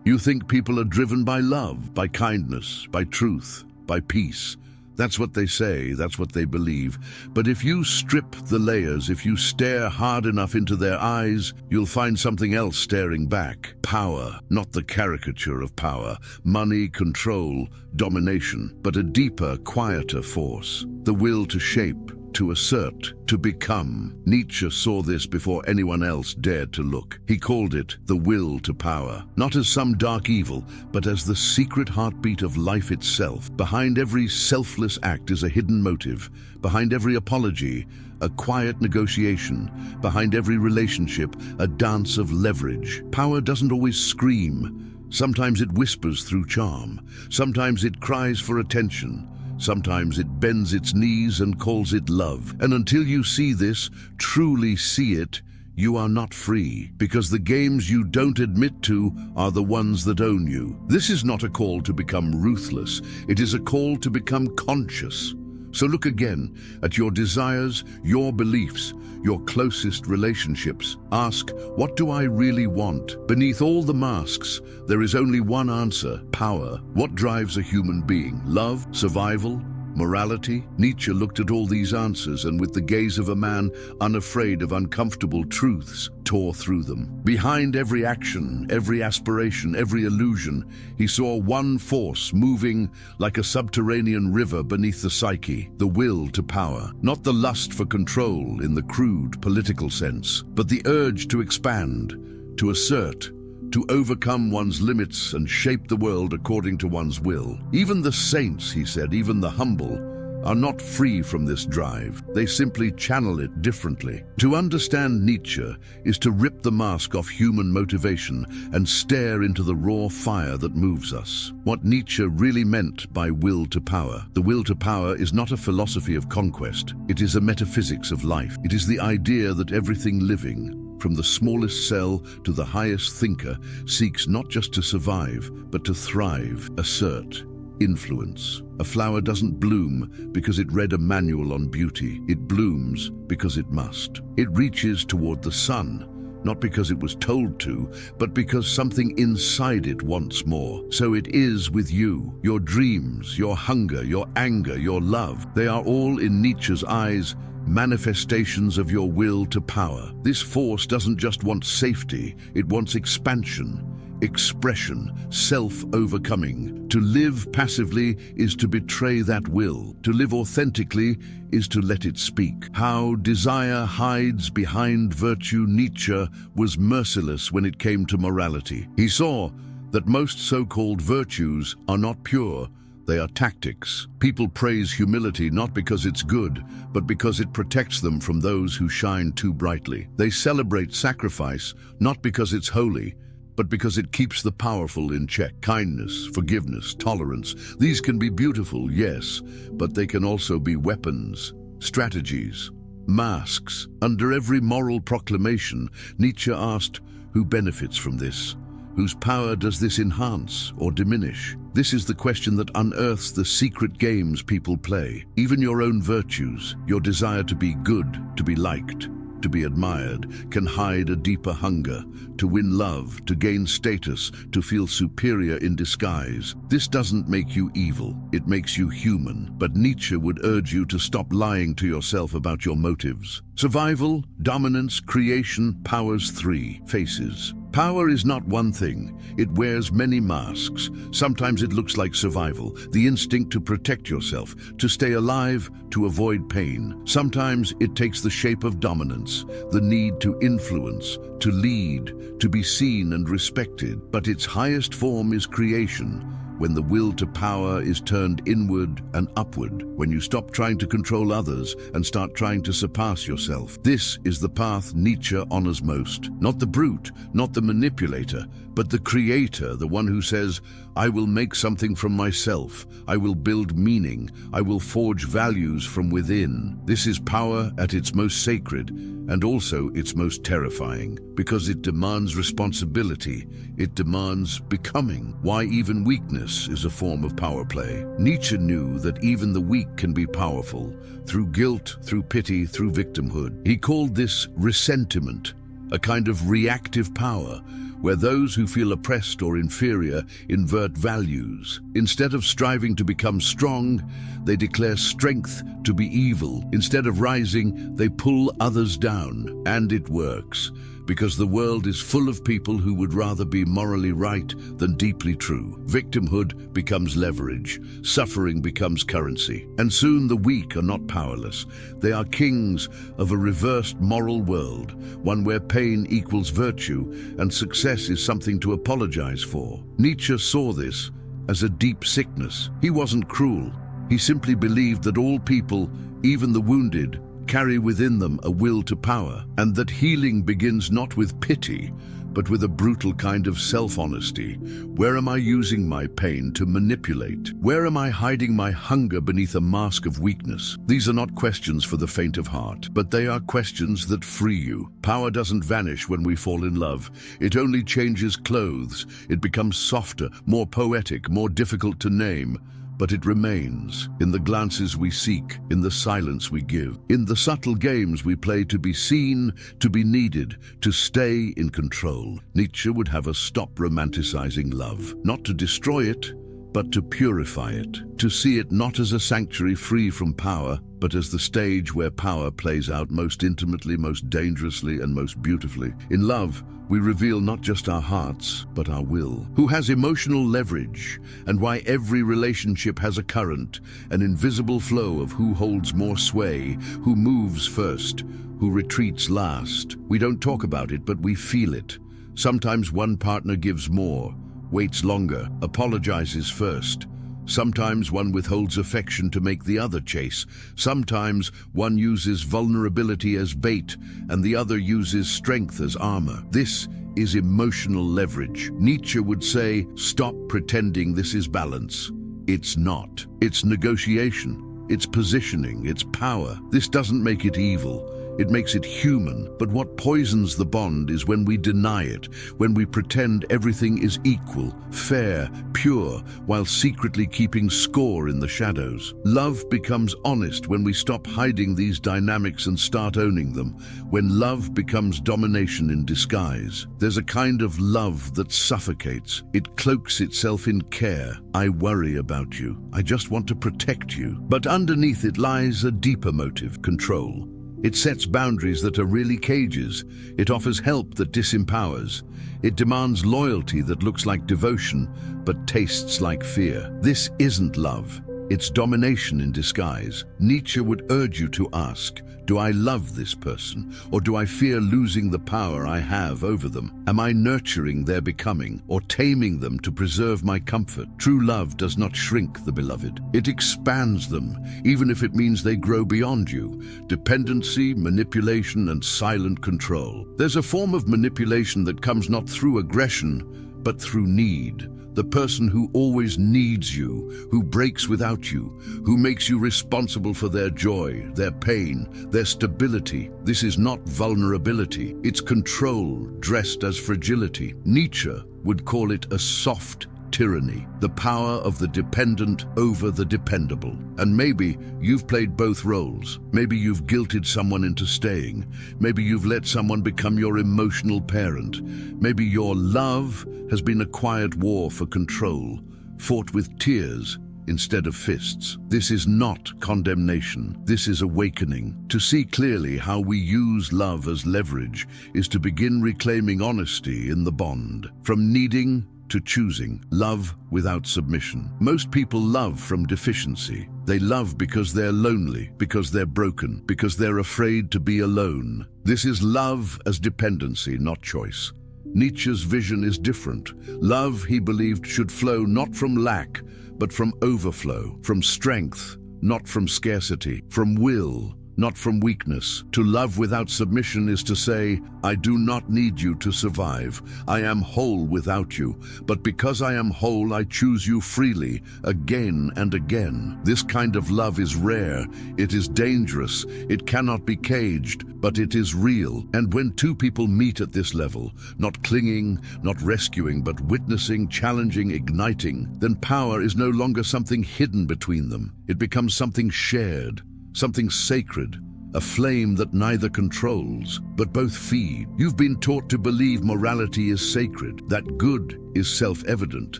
You think people are driven by love, by kindness, by truth, by peace. That's what they say, that's what they believe. But if you strip the layers, if you stare hard enough into their eyes, you'll find something else staring back. Power, not the caricature of power. Money, control, domination, but a deeper, quieter force. The will to shape, to assert, to become. Nietzsche saw this before anyone else dared to look. He called it the will to power, not as some dark evil, but as the secret heartbeat of life itself. Behind every selfless act is a hidden motive. Behind every apology, a quiet negotiation. Behind every relationship, a dance of leverage. Power doesn't always scream. Sometimes it whispers through charm. Sometimes it cries for attention. Sometimes it bends its knees and calls it love. And until you see this, truly see it, you are not free, because the games you don't admit to are the ones that own you. This is not a call to become ruthless. It is a call to become conscious. So look again at your desires, your beliefs, your closest relationships. Ask, what do I really want? Beneath all the masks, there is only one answer: power. What drives a human being? Love? Survival? Morality? Nietzsche looked at all these answers and, with the gaze of a man unafraid of uncomfortable truths, tore through them. Behind every action, every aspiration, every illusion, he saw one force moving like a subterranean river beneath the psyche: the will to power. Not the lust for control in the crude political sense, but the urge to expand, to assert, to overcome one's limits and shape the world according to one's will. Even the saints, he said, even the humble, are not free from this drive. They simply channel it differently. To understand Nietzsche is to rip the mask off human motivation and stare into the raw fire that moves us. What Nietzsche really meant by will to power. The will to power is not a philosophy of conquest. It is a metaphysics of life. It is the idea that everything living, from the smallest cell to the highest thinker, seeks not just to survive, but to thrive, assert, influence. A flower doesn't bloom because it read a manual on beauty. It blooms because it must. It reaches toward the sun, not because it was told to, but because something inside it wants more. So it is with you. Your dreams, your hunger, your anger, your love, they are all, in Nietzsche's eyes, manifestations of your will to power. This force doesn't just want safety, it wants expansion, expression, self-overcoming. To live passively is to betray that will. To live authentically is to let it speak. How desire hides behind virtue. Nietzsche was merciless when it came to morality. He saw that most so-called virtues are not pure. They are tactics. People praise humility not because it's good, but because it protects them from those who shine too brightly. They celebrate sacrifice not because it's holy, but because it keeps the powerful in check. Kindness, forgiveness, tolerance, these can be beautiful, yes, but they can also be weapons, strategies, masks. Under every moral proclamation, Nietzsche asked, who benefits from this? Whose power does this enhance or diminish? This is the question that unearths the secret games people play. Even your own virtues, your desire to be good, to be liked, to be admired, can hide a deeper hunger, to win love, to gain status, to feel superior in disguise. This doesn't make you evil, it makes you human. But Nietzsche would urge you to stop lying to yourself about your motives. Survival, dominance, creation, power's three faces. Power is not one thing. It wears many masks. Sometimes it looks like survival, the instinct to protect yourself, to stay alive, to avoid pain. Sometimes it takes the shape of dominance, the need to influence, to lead, to be seen and respected. But its highest form is creation, when the will to power is turned inward and upward, when you stop trying to control others and start trying to surpass yourself. This is the path Nietzsche honors most. Not the brute, not the manipulator, but the creator, the one who says, I will make something from myself, I will build meaning, I will forge values from within. This is power at its most sacred, and also its most terrifying, because it demands responsibility, it demands becoming. Why even weakness is a form of power play. Nietzsche knew that even the weak can be powerful, through guilt, through pity, through victimhood. He called this ressentiment, a kind of reactive power, where those who feel oppressed or inferior invert values. Instead of striving to become strong, they declare strength to be evil. Instead of rising, they pull others down. And it works, because the world is full of people who would rather be morally right than deeply true. Victimhood becomes leverage, suffering becomes currency, and soon the weak are not powerless. They are kings of a reversed moral world, one where pain equals virtue and success is something to apologize for. Nietzsche saw this as a deep sickness. He wasn't cruel. He simply believed that all people, even the wounded, carry within them a will to power, and that healing begins not with pity, but with a brutal kind of self-honesty. Where am I using my pain to manipulate? Where am I hiding my hunger beneath a mask of weakness? These are not questions for the faint of heart, but they are questions that free you. Power doesn't vanish when we fall in love. It only changes clothes. It becomes softer, more poetic, more difficult to name. But it remains in the glances we seek, in the silence we give, in the subtle games we play to be seen, to be needed, to stay in control. Nietzsche would have us stop romanticizing love, not to destroy it, but to purify it, to see it not as a sanctuary free from power, but as the stage where power plays out most intimately, most dangerously, and most beautifully. In love, we reveal not just our hearts, but our will. Who has emotional leverage, and why every relationship has a current, an invisible flow of who holds more sway, who moves first, who retreats last. We don't talk about it, but we feel it. Sometimes one partner gives more, waits longer, apologizes first. Sometimes one withholds affection to make the other chase. Sometimes one uses vulnerability as bait and the other uses strength as armor. This is emotional leverage. Nietzsche would say, stop pretending this is balance. It's not. It's negotiation. It's positioning. It's power. This doesn't make it evil. It makes it human, but what poisons the bond is when we deny it, when we pretend everything is equal, fair, pure, while secretly keeping score in the shadows. Love becomes honest when we stop hiding these dynamics and start owning them, when love becomes domination in disguise. There's a kind of love that suffocates. It cloaks itself in care. I worry about you. I just want to protect you. But underneath it lies a deeper motive, control. It sets boundaries that are really cages. It offers help that disempowers. It demands loyalty that looks like devotion, but tastes like fear. This isn't love. It's domination in disguise. Nietzsche would urge you to ask, do I love this person, or do I fear losing the power I have over them? Am I nurturing their becoming, or taming them to preserve my comfort? True love does not shrink the beloved. It expands them, even if it means they grow beyond you. Dependency, manipulation, and silent control. There's a form of manipulation that comes not through aggression, but through need. The person who always needs you, who breaks without you, who makes you responsible for their joy, their pain, their stability. This is not vulnerability. It's control dressed as fragility. Nietzsche would call it a soft tyranny, the power of the dependent over the dependable. And maybe you've played both roles. Maybe you've guilted someone into staying. Maybe you've let someone become your emotional parent. Maybe your love has been a quiet war for control, fought with tears instead of fists. This is not condemnation. This is awakening. To see clearly how we use love as leverage is to begin reclaiming honesty in the bond. From needing to choosing, love without submission. Most people love from deficiency. They love because they're lonely, because they're broken, because they're afraid to be alone. This is love as dependency, not choice. Nietzsche's vision is different. Love, he believed, should flow not from lack, but from overflow, from strength, not from scarcity, from will, not from weakness. To love without submission is to say, I do not need you to survive. I am whole without you, but because I am whole, I choose you freely, again and again. This kind of love is rare, it is dangerous, it cannot be caged, but it is real. And when two people meet at this level, not clinging, not rescuing, but witnessing, challenging, igniting, then power is no longer something hidden between them. It becomes something shared, something sacred, a flame that neither controls, but both feed. You've been taught to believe morality is sacred, that good is self-evident,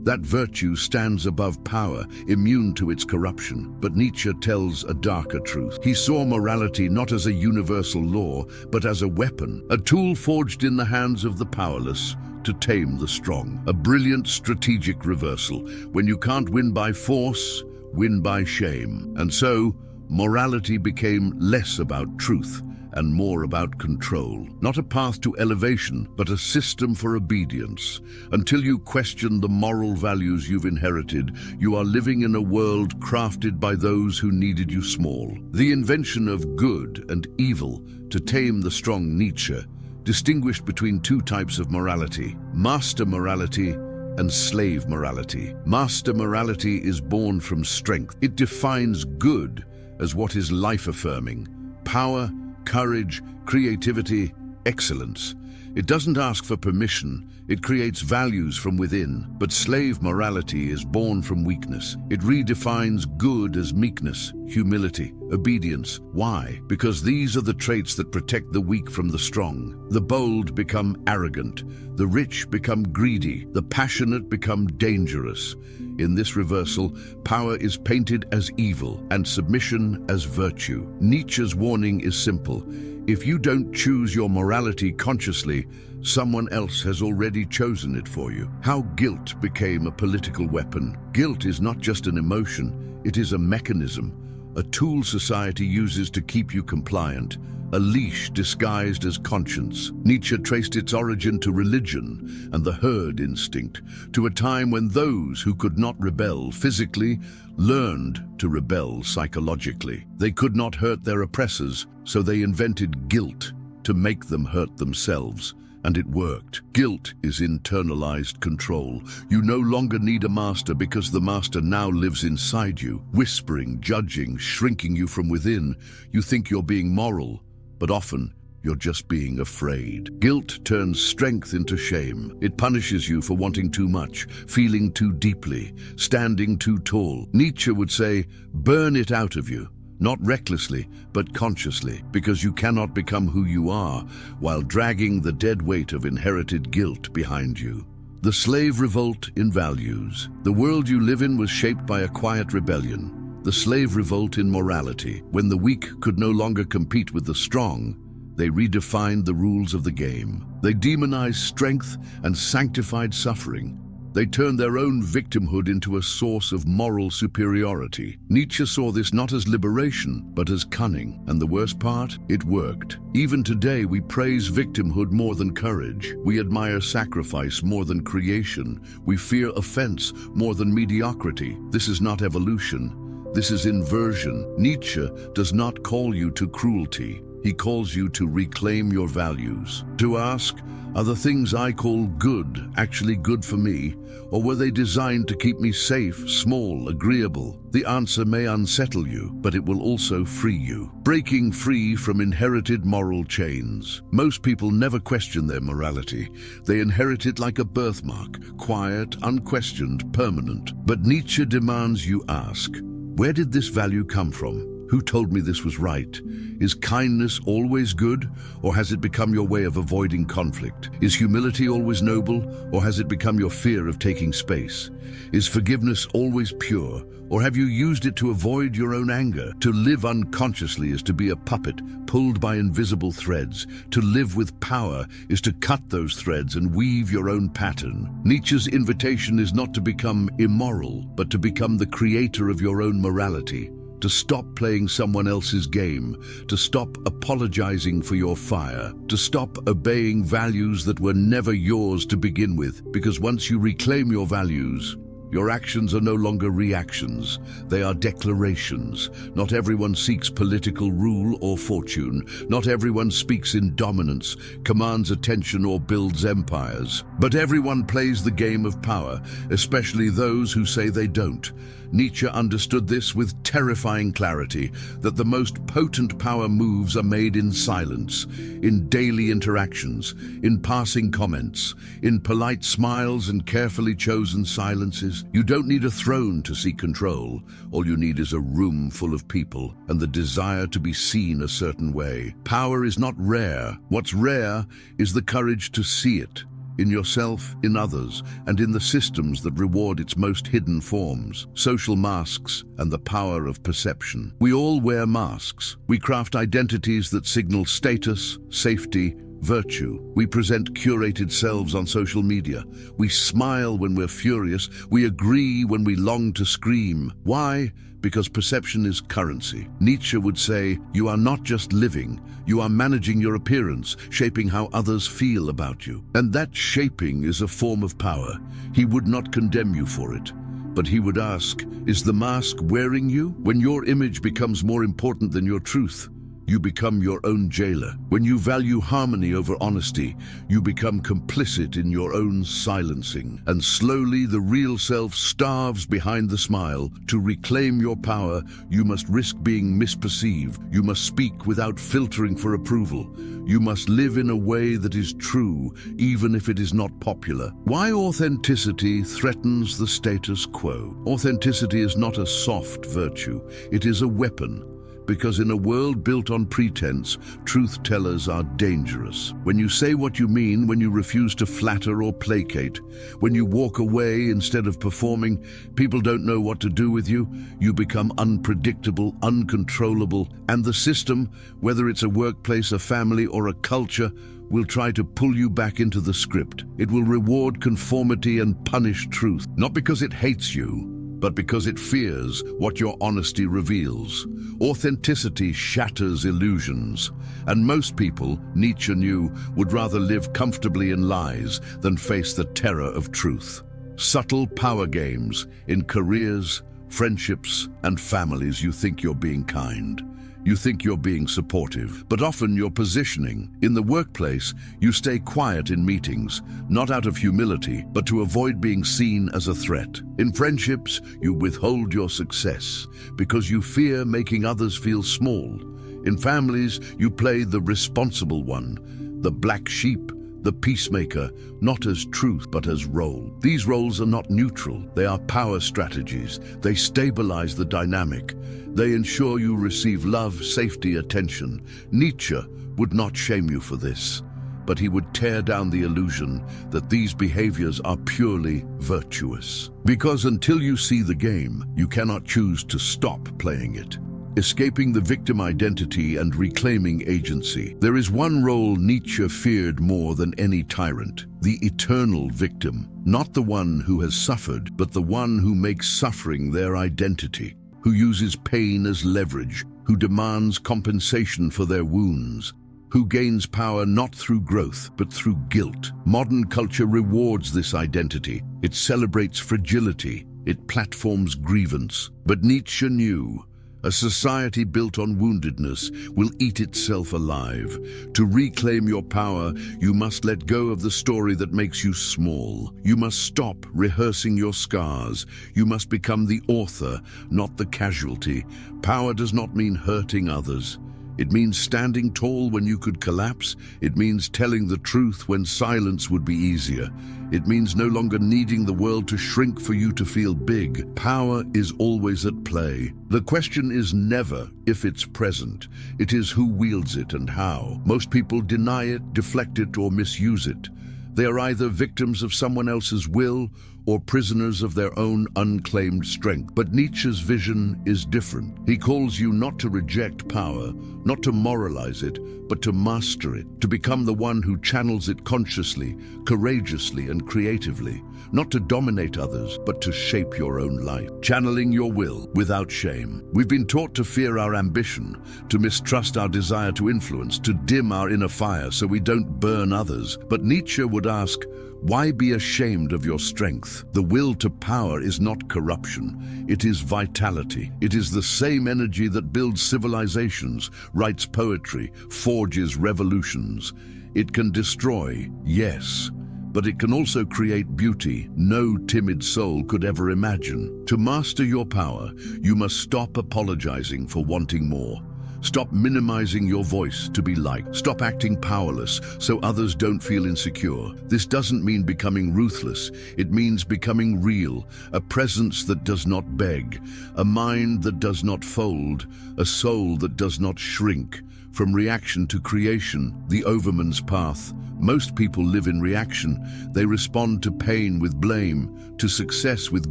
that virtue stands above power, immune to its corruption. But Nietzsche tells a darker truth. He saw morality not as a universal law, but as a weapon, a tool forged in the hands of the powerless to tame the strong. A brilliant strategic reversal. When you can't win by force, win by shame. And so, morality became less about truth and more about control. Not a path to elevation, but a system for obedience. Until you question the moral values you've inherited, you are living in a world crafted by those who needed you small. The invention of good and evil to tame the strong. Nietzsche distinguished between two types of morality: master morality and slave morality. Master morality is born from strength. It defines good as what is life-affirming: power, courage, creativity, excellence. It doesn't ask for permission, it creates values from within. But slave morality is born from weakness. It redefines good as meekness, humility, obedience. Why? Because these are the traits that protect the weak from the strong. The bold become arrogant, the rich become greedy, the passionate become dangerous. In this reversal, power is painted as evil and submission as virtue. Nietzsche's warning is simple. If you don't choose your morality consciously, someone else has already chosen it for you. How guilt became a political weapon. Guilt is not just an emotion, it is a mechanism, a tool society uses to keep you compliant, a leash disguised as conscience. Nietzsche traced its origin to religion and the herd instinct, to a time when those who could not rebel physically learned to rebel psychologically. They could not hurt their oppressors, so they invented guilt to make them hurt themselves. And it worked. Guilt is internalized control. You no longer need a master because the master now lives inside you, whispering, judging, shrinking you from within. You think you're being moral, but often you're just being afraid. Guilt turns strength into shame. It punishes you for wanting too much, feeling too deeply, standing too tall. Nietzsche would say, burn it out of you. Not recklessly, but consciously, because you cannot become who you are while dragging the dead weight of inherited guilt behind you. The slave revolt in values. The world you live in was shaped by a quiet rebellion. The slave revolt in morality. When the weak could no longer compete with the strong, they redefined the rules of the game. They demonized strength and sanctified suffering. They turned their own victimhood into a source of moral superiority. Nietzsche saw this not as liberation, but as cunning. And the worst part? It worked. Even today, we praise victimhood more than courage. We admire sacrifice more than creation. We fear offense more than mediocrity. This is not evolution. This is inversion. Nietzsche does not call you to cruelty. He calls you to reclaim your values. To ask, are the things I call good actually good for me? Or were they designed to keep me safe, small, agreeable? The answer may unsettle you, but it will also free you. Breaking free from inherited moral chains. Most people never question their morality. They inherit it like a birthmark, quiet, unquestioned, permanent. But Nietzsche demands you ask, where did this value come from? Who told me this was right? Is kindness always good, or has it become your way of avoiding conflict? Is humility always noble, or has it become your fear of taking space? Is forgiveness always pure, or have you used it to avoid your own anger? To live unconsciously is to be a puppet pulled by invisible threads. To live with power is to cut those threads and weave your own pattern. Nietzsche's invitation is not to become immoral, but to become the creator of your own morality. To stop playing someone else's game, to stop apologizing for your fire, to stop obeying values that were never yours to begin with, because once you reclaim your values, your actions are no longer reactions, they are declarations. Not everyone seeks political rule or fortune. Not everyone speaks in dominance, commands attention or builds empires. But everyone plays the game of power, especially those who say they don't. Nietzsche understood this with terrifying clarity, that the most potent power moves are made in silence, in daily interactions, in passing comments, in polite smiles and carefully chosen silences. this. You don't need a throne to seek control. All you need is a room full of people and the desire to be seen a certain way. Power is not rare. What's rare is the courage to see it, in yourself, in others, and in the systems that reward its most hidden forms. Social masks and the power of perception. We all wear masks. We craft identities that signal status, safety, virtue. We present curated selves on social media. We smile when we're furious. We agree when we long to scream. Why? Because perception is currency. Nietzsche would say, you are not just living, you are managing your appearance, shaping how others feel about you. And that shaping is a form of power. He would not condemn you for it, but he would ask, is the mask wearing you? When your image becomes more important than your truth, you become your own jailer. When you value harmony over honesty, you become complicit in your own silencing. And slowly the real self starves behind the smile. To reclaim your power, you must risk being misperceived. You must speak without filtering for approval. You must live in a way that is true, even if it is not popular. Why authenticity threatens the status quo? Authenticity is not a soft virtue. It is a weapon. Because in a world built on pretense, truth-tellers are dangerous. When you say what you mean, when you refuse to flatter or placate, when you walk away instead of performing, people don't know what to do with you. You become unpredictable, uncontrollable, and the system, whether it's a workplace, a family, or a culture, will try to pull you back into the script. It will reward conformity and punish truth, not because it hates you, but because it fears what your honesty reveals. Authenticity shatters illusions, and most people, Nietzsche knew, would rather live comfortably in lies than face the terror of truth. Subtle power games in careers, friendships, and families. You think you're being kind. You think you're being supportive, but often you're positioning. In the workplace, you stay quiet in meetings, not out of humility, but to avoid being seen as a threat. In friendships, you withhold your success because you fear making others feel small. In families, you play the responsible one, the black sheep, the peacemaker, not as truth but as role. These roles are not neutral. They are power strategies. They stabilize the dynamic. They ensure you receive love, safety, attention. Nietzsche would not shame you for this, but he would tear down the illusion that these behaviors are purely virtuous. Because until you see the game, you cannot choose to stop playing it. Escaping the victim identity and reclaiming agency. There is one role Nietzsche feared more than any tyrant: the eternal victim. Not the one who has suffered, but the one who makes suffering their identity, who uses pain as leverage, who demands compensation for their wounds, who gains power not through growth, but through guilt. Modern culture rewards this identity. It celebrates fragility. It platforms grievance. But Nietzsche knew a society built on woundedness will eat itself alive. To reclaim your power, you must let go of the story that makes you small. You must stop rehearsing your scars. You must become the author, not the casualty. Power does not mean hurting others. It means standing tall when you could collapse. It means telling the truth when silence would be easier. It means no longer needing the world to shrink for you to feel big. Power is always at play. The question is never if it's present. It is who wields it and how. Most people deny it, deflect it, or misuse it. They are either victims of someone else's will or prisoners of their own unclaimed strength. But Nietzsche's vision is different. He calls you not to reject power, not to moralize it, but to master it, to become the one who channels it consciously, courageously, and creatively, not to dominate others, but to shape your own life, channeling your will without shame. We've been taught to fear our ambition, to mistrust our desire to influence, to dim our inner fire so we don't burn others. But Nietzsche would ask, why be ashamed of your strength? The will to power is not corruption. It is vitality. It is the same energy that builds civilizations, writes poetry, forges revolutions. It can destroy, yes, but it can also create beauty no timid soul could ever imagine. To master your power, you must stop apologizing for wanting more. Stop minimizing your voice to be liked. Stop acting powerless so others don't feel insecure. This doesn't mean becoming ruthless. It means becoming real, a presence that does not beg, a mind that does not fold, a soul that does not shrink. From reaction to creation, the overman's path. Most people live in reaction. They respond to pain with blame, to success with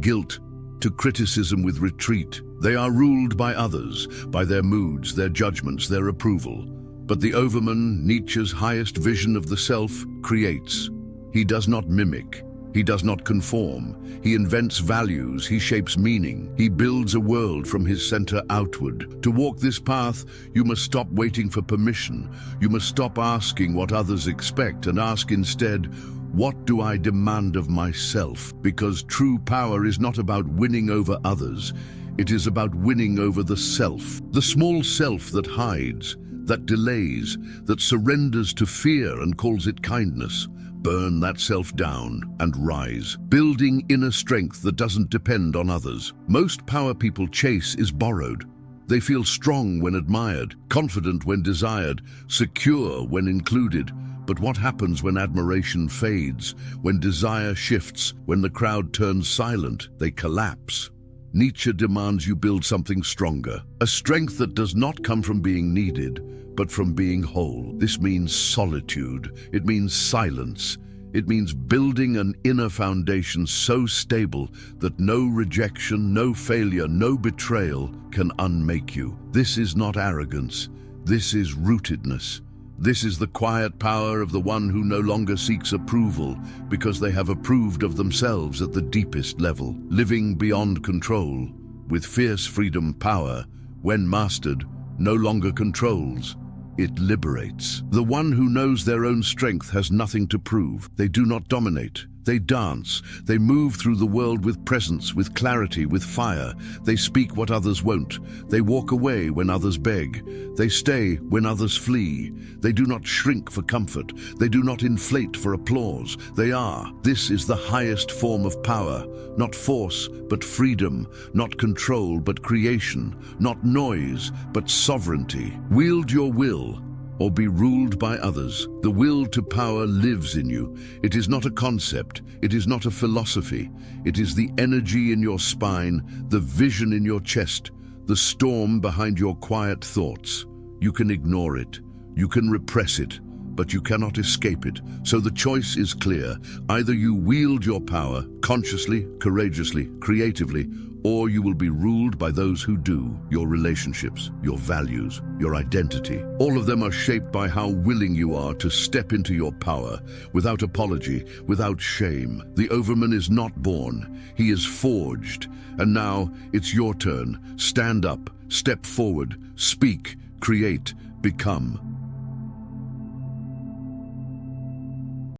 guilt, to criticism with retreat. They are ruled by others, by their moods, their judgments, their approval. But the overman, Nietzsche's highest vision of the self, creates. He does not mimic. He does not conform. He invents values. He shapes meaning. He builds a world from his center outward. To walk this path, you must stop waiting for permission. You must stop asking what others expect and ask instead, what do I demand of myself? Because true power is not about winning over others. It is about winning over the self. The small self that hides, that delays, that surrenders to fear and calls it kindness. Burn that self down and rise, building inner strength that doesn't depend on others. Most power people chase is borrowed. They feel strong when admired, confident when desired, secure when included. But what happens when admiration fades, when desire shifts, when the crowd turns silent? They collapse. Nietzsche demands you build something stronger, a strength that does not come from being needed, but from being whole. This means solitude. It means silence. It means building an inner foundation so stable that no rejection, no failure, no betrayal can unmake you. This is not arrogance. This is rootedness. This is the quiet power of the one who no longer seeks approval because they have approved of themselves at the deepest level, living beyond control. With fierce freedom, power, when mastered, no longer controls. It liberates. The one who knows their own strength has nothing to prove. They do not dominate. They dance. They move through the world with presence, with clarity, with fire. They speak what others won't. They walk away when others beg. They stay when others flee. They do not shrink for comfort. They do not inflate for applause. They are. This is the highest form of power. Not force, but freedom. Not control, but creation. Not noise, but sovereignty. Wield your will, or be ruled by others. The will to power lives in you. It is not a concept. It is not a philosophy. It is the energy in your spine, the vision in your chest, the storm behind your quiet thoughts. You can ignore it. You can repress it, but you cannot escape it. So the choice is clear. Either you wield your power consciously, courageously, creatively, or you will be ruled by those who do. Your relationships, your values, your identity. All of them are shaped by how willing you are to step into your power, without apology, without shame. The overman is not born, he is forged. And now, it's your turn. Stand up, step forward, speak, create, become.